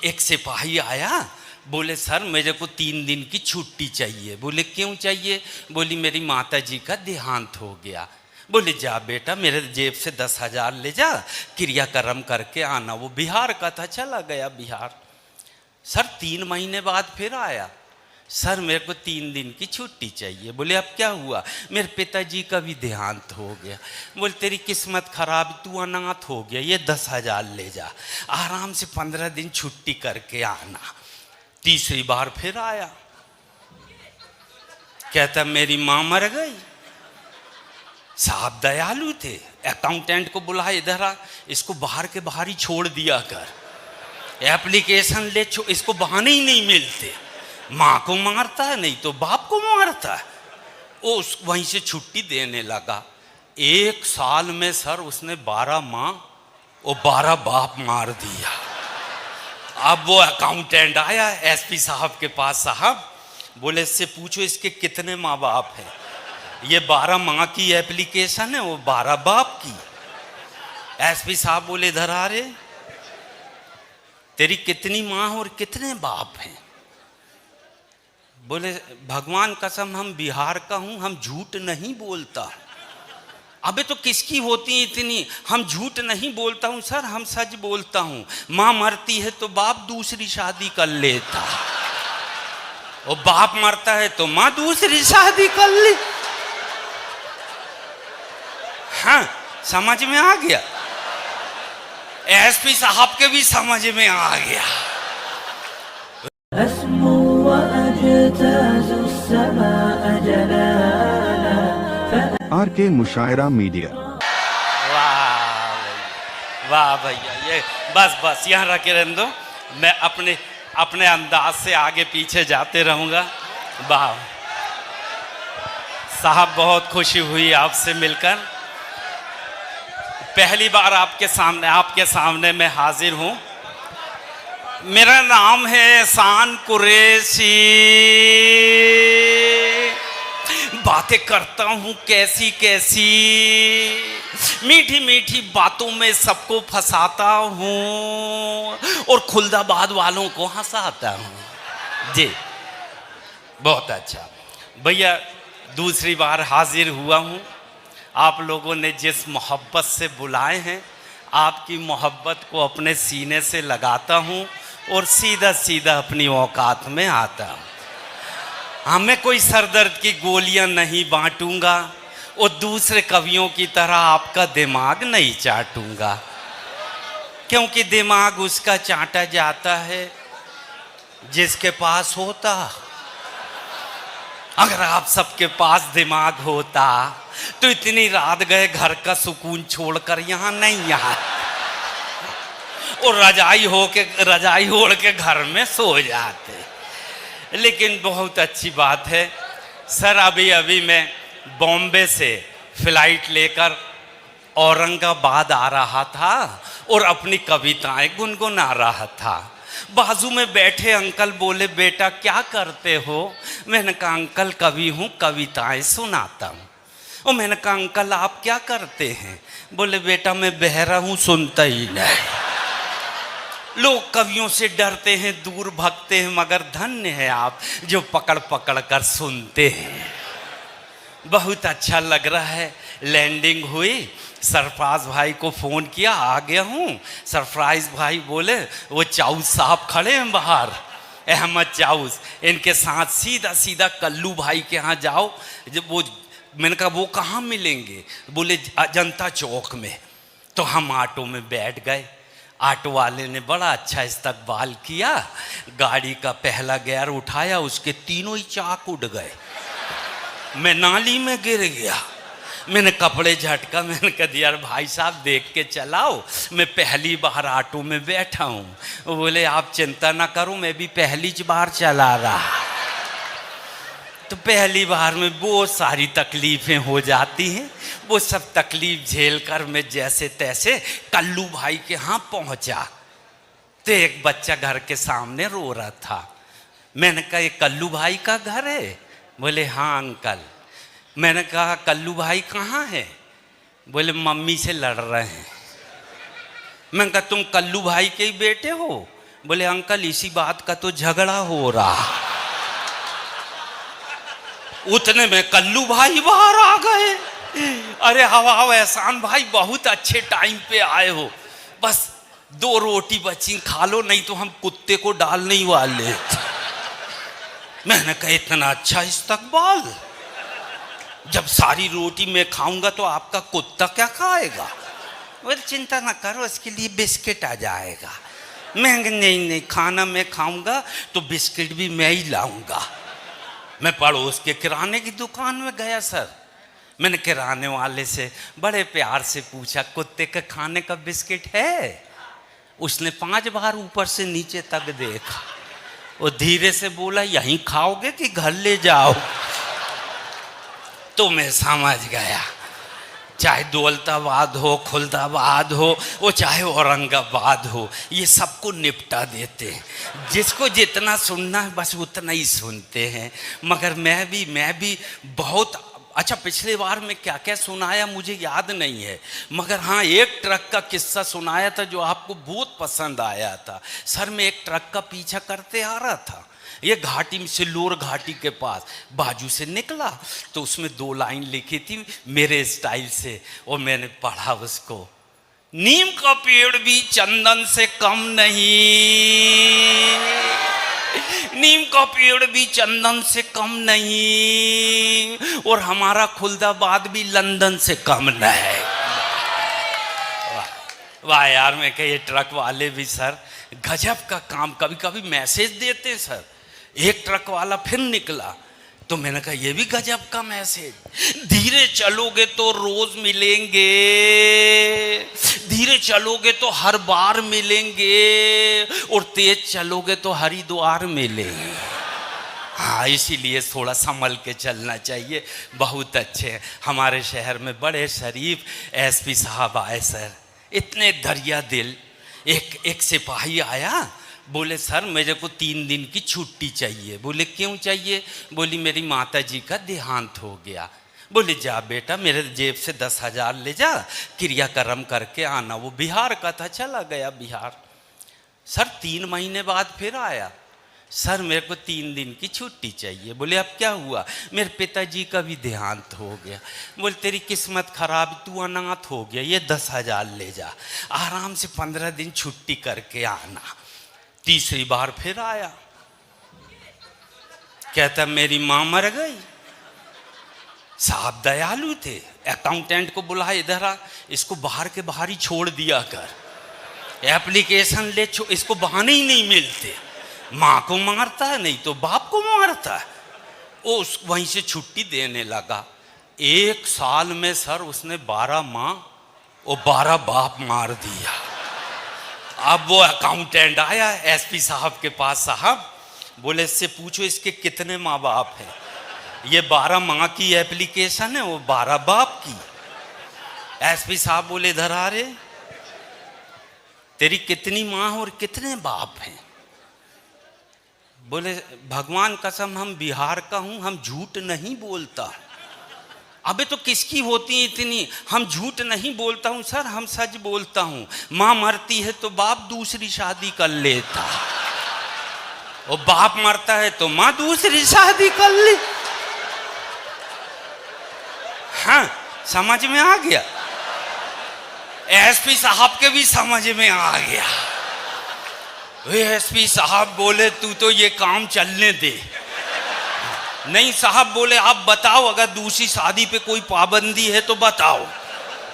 एक सिपाही आया, बोले सर मेरे को 3 दिन की छुट्टी चाहिए। बोले क्यों चाहिए? बोली मेरी माता जी का देहांत हो गया। बोले जा बेटा, मेरे जेब से 10,000 ले जा, क्रियाक्रम करके आना। वो बिहार का था, चला गया बिहार। सर 3 महीने बाद फिर आया, सर मेरे को 3 दिन की छुट्टी चाहिए। बोले अब क्या हुआ? मेरे पिताजी का भी देहांत हो गया। बोले तेरी किस्मत खराब, तू अनाथ हो गया, ये 10,000 ले जा, आराम से 15 दिन छुट्टी करके आना। तीसरी बार फिर आया, कहता मेरी माँ मर गई। साहब दयालु थे, अकाउंटेंट को बुला, इधर आ, इसको बाहर के बाहर ही छोड़ दिया कर, एप्लीकेशन ले, इसको बहाने ही नहीं मिलते। माँ को मारता है, नहीं तो बाप को मारता है। वो वहीं से छुट्टी देने लगा। 1 साल में सर उसने 12 माँ और 12 बाप मार दिया। अब वो अकाउंटेंट आया एसपी साहब के पास, साहब बोले इससे पूछो इसके कितने माँ बाप हैं। ये 12 माँ की एप्लीकेशन है, वो 12 बाप की। एसपी साहब बोले इधर आ रे, तेरी कितनी माँ और कितने बाप हैं? बोले भगवान कसम हम बिहार का हूं, हम झूठ नहीं बोलता। अबे तो किसकी होती इतनी? हम झूठ नहीं बोलता हूं सर, हम सच बोलता हूं। माँ मरती है तो बाप दूसरी शादी कर लेता, और बाप मरता है तो माँ दूसरी शादी कर ले। हाँ समझ में आ गया? एसपी साहब के भी समझ में आ गया। आर के मुशायरा मीडिया। वाह भैया, ये बस यहाँ रखे रहने दो, मैं अपने अंदाज से आगे पीछे जाते रहूँगा। वाह साहब, बहुत खुशी हुई आपसे मिलकर। पहली बार आपके सामने मैं हाजिर हूँ। मेरा नाम है एहसान कुरैशी, बातें करता हूँ कैसी कैसी, मीठी मीठी बातों में सबको फंसाता हूँ और खुलदाबाद वालों को हंसाता हूँ। जी बहुत अच्छा भैया, दूसरी बार हाजिर हुआ हूँ। आप लोगों ने जिस मोहब्बत से बुलाए हैं, आपकी मोहब्बत को अपने सीने से लगाता हूँ और सीधा सीधा अपनी औकात में आता हूँ। हमें कोई सरदर्द की गोलियां नहीं बांटूंगा और दूसरे कवियों की तरह आपका दिमाग नहीं चाटूंगा, क्योंकि दिमाग उसका चाटा जाता है जिसके पास होता। अगर आप सबके पास दिमाग होता तो इतनी रात गए घर का सुकून छोड़कर यहाँ नहीं आए और रजाई ओढ़ के घर में सो जाते। लेकिन बहुत अच्छी बात है सर, अभी मैं बॉम्बे से फ्लाइट लेकर औरंगाबाद आ रहा था और अपनी कविताएं गुनगुना रहा था। बाजू में बैठे अंकल बोले बेटा क्या करते हो? मैंने कहा अंकल कवि हूँ, कविताएं सुनाता हूँ। और मैंने कहा अंकल आप क्या करते हैं? बोले बेटा मैं बहरा हूँ, सुनता ही नहीं। लोग कवियों से डरते हैं, दूर भागते हैं, मगर धन्य है आप जो पकड़ पकड़ कर सुनते हैं। बहुत अच्छा लग रहा है। लैंडिंग हुई, सरफराज भाई को फ़ोन किया, आ गया हूँ। सरफराज भाई बोले वो चाउस साहब खड़े हैं बाहर, अहमद चाउस, इनके साथ सीधा सीधा कल्लू भाई के यहाँ जाओ। जब वो, मैंने कहा वो कहाँ मिलेंगे? बोले जनता चौक में। तो हम ऑटो में बैठ गए। ऑटो वाले ने बड़ा अच्छा इस्तकबाल किया। गाड़ी का पहला गियर उठाया, उसके तीनों ही चाक उड़ गए। मैं नाली में गिर गया। मैंने कपड़े झटका, मैंने कहा यार भाई साहब देख के चलाओ, मैं पहली बार ऑटो में बैठा हूँ। वो बोले आप चिंता ना करो, मैं भी पहली बार चला रहा। तो पहली बार में बहुत सारी तकलीफ़ें हो जाती हैं। वो सब तकलीफ़ झेल कर मैं जैसे तैसे कल्लू भाई के यहाँ पहुँचा। तो एक बच्चा घर के सामने रो रहा था। मैंने कहा ये कल्लू भाई का घर है? बोले हाँ अंकल। मैंने कहा कल्लू भाई कहाँ है? बोले मम्मी से लड़ रहे हैं। मैंने कहा तुम कल्लू भाई के ही बेटे हो? बोले अंकल इसी बात का तो झगड़ा हो रहा। उतने में कल्लू भाई बाहर आ गए। अरे हवा एहसान भाई, बहुत अच्छे टाइम पे आए हो, बस 2 रोटी बची, खा लो, नहीं तो हम कुत्ते को डालने वाले। मैंने कहा इतना अच्छा इस्तकबाल, जब सारी रोटी मैं खाऊंगा तो आपका कुत्ता क्या खाएगा? बोले चिंता ना करो, इसके लिए बिस्किट आ जाएगा। मैं नहीं, खाना मैं खाऊंगा तो बिस्किट भी मैं ही लाऊंगा। मैं पड़ोस के किराने की दुकान में गया सर। मैंने किराने वाले से बड़े प्यार से पूछा, कुत्ते के खाने का बिस्किट है? उसने 5 बार ऊपर से नीचे तक देखा। वो धीरे से बोला, यहीं खाओगे कि घर ले जाओ? तो मैं समझ गया, चाहे दौलताबाद हो, खुलदाबाद हो, वो चाहे औरंगाबाद हो, ये सबको निपटा देते हैं। जिसको जितना सुनना है बस उतना ही सुनते हैं। मगर मैं भी बहुत अच्छा, पिछले बार में क्या क्या सुनाया मुझे याद नहीं है, मगर हाँ एक ट्रक का किस्सा सुनाया था जो आपको बहुत पसंद आया था। सर मैं एक ट्रक का पीछा करते आ रहा था, ये घाटी में, सिल्लोर घाटी के पास बाजू से निकला, तो उसमें 2 लाइन लिखी थी मेरे स्टाइल से, और मैंने पढ़ा उसको, नीम का पेड़ भी चंदन से कम नहीं, नीम का पेड़ भी चंदन से कम नहीं, और हमारा खुलदाबाद भी लंदन से कम नहीं। वाह यार, मैं कह ये ट्रक वाले भी सर गजब का काम, कभी कभी मैसेज देते सर। एक ट्रक वाला फिर निकला, तो मैंने कहा ये भी गजब का मैसेज, धीरे चलोगे तो रोज मिलेंगे, धीरे चलोगे तो हर बार मिलेंगे, और तेज चलोगे तो हरिद्वार मिलेंगे। हाँ, इसीलिए थोड़ा संभल के चलना चाहिए। बहुत अच्छे हैं हमारे शहर में, बड़े शरीफ एसपी साहब आए सर, इतने दरिया दिल। एक सिपाही आया, बोले सर मेरे को 3 दिन की छुट्टी चाहिए। बोले क्यों चाहिए? बोली मेरी माता जी का देहांत हो गया। बोले जा बेटा, मेरे जेब से 10,000 ले जा, क्रियाक्रम करके आना। वो बिहार का था, चला गया बिहार। सर 3 महीने बाद फिर आया, सर मेरे को 3 दिन की छुट्टी चाहिए। बोले अब क्या हुआ? मेरे पिताजी का भी देहांत हो गया। बोले तेरी किस्मत खराब, तू अनाथ हो गया, ये 10,000 ले जा, आराम से 15 दिन छुट्टी करके आना। तीसरी बार फिर आया, कहता मेरी माँ मर गई। साहब दयालु थे, अकाउंटेंट को बुला, इधर आ, इसको बाहर के बाहर ही छोड़ दिया कर, एप्लीकेशन ले, इसको बहाने ही नहीं मिलते। माँ को मारता है, नहीं तो बाप को मारता है। वो वहीं से छुट्टी देने लगा। 1 साल में सर उसने 12 माँ और 12 बाप मार दिया। अब वो अकाउंटेंट आया एसपी साहब के पास, साहब बोले इससे पूछो इसके कितने माँ बाप हैं। ये 12 माँ की एप्लीकेशन है, वो 12 बाप की। एसपी साहब बोले इधर आ रे, तेरी कितनी माँ और कितने बाप हैं? बोले भगवान कसम हम बिहार का हूं, हम झूठ नहीं बोलता। अबे तो किसकी होती है इतनी? हम झूठ नहीं बोलता हूं सर, हम सच बोलता हूं। माँ मरती है तो बाप दूसरी शादी कर लेता, और बाप मरता है तो माँ दूसरी शादी कर ले। हाँ, समझ में आ गया? एसपी साहब के भी समझ में आ गया। एसपी साहब बोले तू तो ये काम चलने दे। नहीं साहब, बोले आप बताओ अगर दूसरी शादी पे कोई पाबंदी है तो बताओ।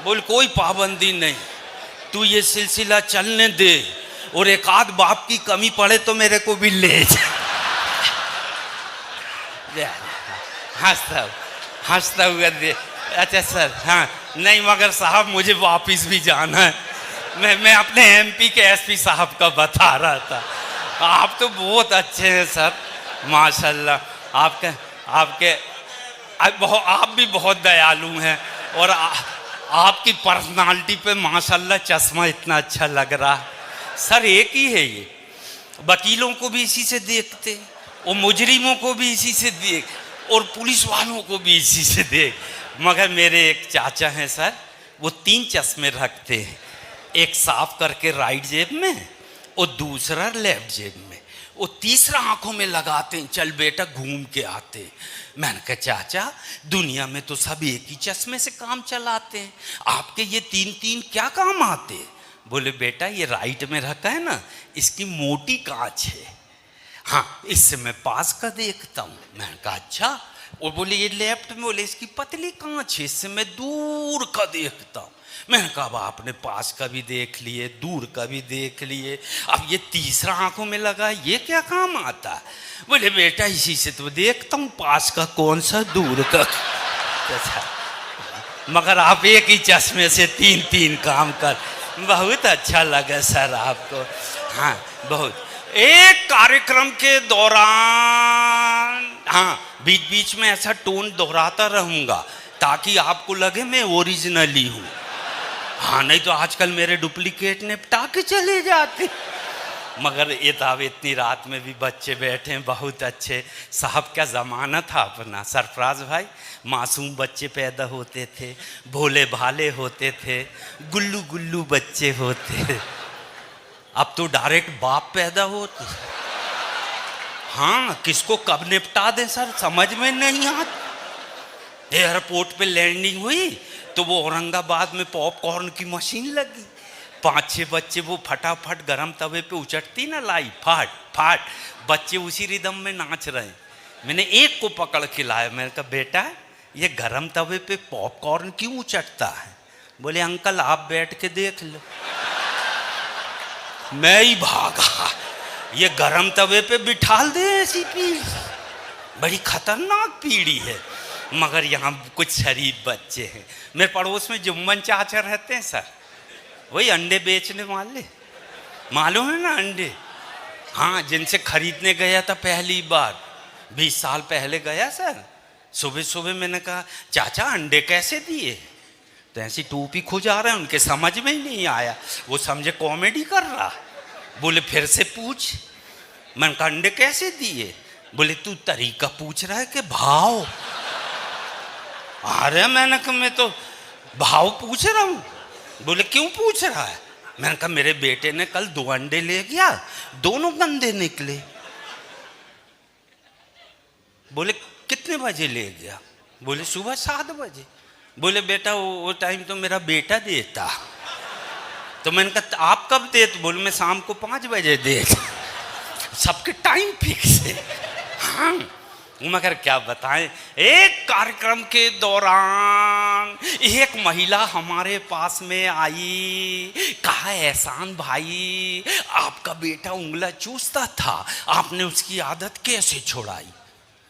बोल कोई पाबंदी नहीं, तू ये सिलसिला चलने दे, और एक आध बाप की कमी पड़े तो मेरे को भी ले जा। हंसता हुआ दे। अच्छा सर, हाँ नहीं मगर साहब मुझे वापिस भी जाना है। मैं अपने एमपी के एसपी साहब का बता रहा था। आप तो बहुत अच्छे हैं सर, माशाल्लाह। आप भी बहुत दयालु हैं, और आपकी पर्सनालिटी पे माशाल्लाह चश्मा इतना अच्छा लग रहा है। सर एक ही है ये, वकीलों को भी इसी से देखते, और मुजरिमों को भी इसी से देख, और पुलिस वालों को भी इसी से देख। मगर मेरे एक चाचा हैं सर, वो 3 चश्मे रखते हैं, एक साफ करके राइट जेब में, और दूसरा लेफ्ट जेब में, वो तीसरा आंखों में लगाते हैं, चल बेटा घूम के आते। मैंने कहा चाचा दुनिया में तो सब एक ही चश्मे से काम चलाते हैं, आपके ये तीन तीन क्या काम आते? बोले बेटा ये राइट में रखा है ना, इसकी मोटी कांच है, हाँ इससे मैं पास का देखता हूँ। मैंने कहा अच्छा। और बोले ये लेफ्ट में, बोले इसकी पतली कांच है, इससे मैं दूर का देखता हूँ। मैंने कहा अब आपने पास का भी देख लिए, दूर का भी देख लिए, अब ये तीसरा आंखों में लगा, ये क्या काम आता है? बोले बेटा इसी से तो देखता हूँ पास का कौन सा, दूर का। अच्छा मगर आप एक ही चश्मे से तीन तीन काम कर, बहुत अच्छा लगा सर आपको। हाँ बहुत। एक कार्यक्रम के दौरान, हाँ बीच बीच में ऐसा टोन दोहराता रहूँगा ताकि आपको लगे मैं ओरिजिनली हूँ। हाँ नहीं तो आजकल मेरे डुप्लीकेट निपटा के चले जाते। मगर ये ताब इतनी रात में भी बच्चे बैठे हैं, बहुत अच्छे। साहब क्या ज़माना था अपना सरफराज भाई, मासूम बच्चे पैदा होते थे, भोले भाले होते थे, गुल्लू गुल्लू बच्चे होते। अब तो डायरेक्ट बाप पैदा होते। हाँ किसको कब निपटा दें सर समझ में नहीं आता। एयरपोर्ट पे लैंडिंग हुई तो वो औरंगाबाद में पॉपकॉर्न की मशीन लगी, 5-6 बच्चे वो फटाफट गरम तवे पे उचटती ना लाई, फाट फाट, बच्चे उसी रिदम में नाच रहे हैं। मैंने एक को पकड़ के लाया, मैंने कहा बेटा ये गरम तवे पे पॉपकॉर्न क्यों उचटता है? बोले अंकल आप बैठ के देख लो। मैं ही भागा, ये गरम तवे पे बिठाल दे ऐसी पीढ़ी, बड़ी खतरनाक पीढ़ी है। मगर यहाँ कुछ शरीफ बच्चे हैं। मेरे पड़ोस में जुम्मन चाचा रहते हैं सर, वही अंडे बेचने वाले, मालूम है ना अंडे? हाँ जिनसे खरीदने गया था पहली बार 20 साल पहले गया सर। सुबह सुबह मैंने कहा चाचा अंडे कैसे दिए? तो ऐसी टोपी खुजा रहे हैं, उनके समझ में ही नहीं आया, वो समझे कॉमेडी कर रहा। बोले फिर से पूछ। मैंने कहा अंडे कैसे दिए? बोले तू तरीका पूछ रहा है कि भाव? अरे मैंने कहा मैं तो भाव पूछ रहा हूँ। बोले क्यों पूछ रहा है? मैंने कहा मेरे बेटे ने कल 2 अंडे ले गया, दोनों गंदे निकले। बोले कितने बजे ले गया? बोले सुबह 7 बजे। बोले बेटा वो टाइम तो मेरा बेटा देता। तो मैंने कहा आप कब देते? बोले मैं शाम को 5 बजे देता। सबके टाइम फिक्स है। हाँ मगर क्या बताएं, एक कार्यक्रम के दौरान एक महिला हमारे पास में आई, कहा एहसान भाई आपका बेटा उंगला चूसता था, आपने उसकी आदत कैसे छुड़ाई?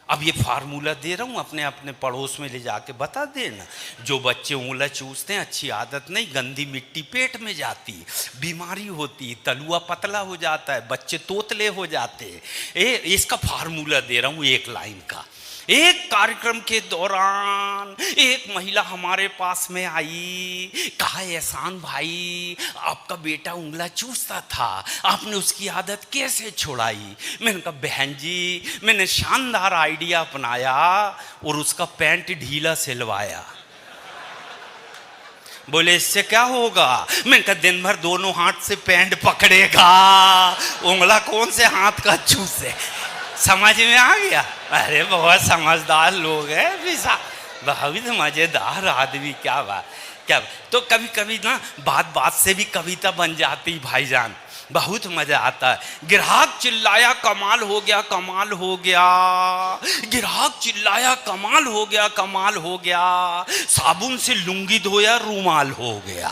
अब ये फार्मूला दे रहा हूँ, अपने अपने पड़ोस में ले जाके बता देना। जो बच्चे उंगला चूसते हैं अच्छी आदत नहीं, गंदी मिट्टी पेट में जाती, बीमारी होती, तलुआ पतला हो जाता है, बच्चे तोतले हो जाते हैं। इसका फार्मूला दे रहा हूँ 1 लाइन का। एक कार्यक्रम के दौरान एक महिला हमारे पास में आई, कहा एहसान भाई आपका बेटा उंगला चूसता था, आपने उसकी आदत कैसे छुड़ाई? मैंने कहा बहन जी मैंने शानदार आइडिया अपनाया और उसका पैंट ढीला सिलवाया। बोले इससे क्या होगा? मैंने कहा दिन भर दोनों हाथ से पैंट पकड़ेगा, उंगला कौन से हाथ का चूसे। समझ में आ गया? अरे बहुत समझदार लोग हैं विशा, बहुत मजेदार आदमी। क्या बात, क्या तो कभी कभी ना बात बात से भी कविता बन जाती भाईजान, बहुत मजा आता है। ग्राहक चिल्लाया कमाल हो गया, कमाल हो गया, ग्राहक चिल्लाया कमाल हो गया, कमाल हो गया, साबुन से लुंगी धोया रूमाल हो गया।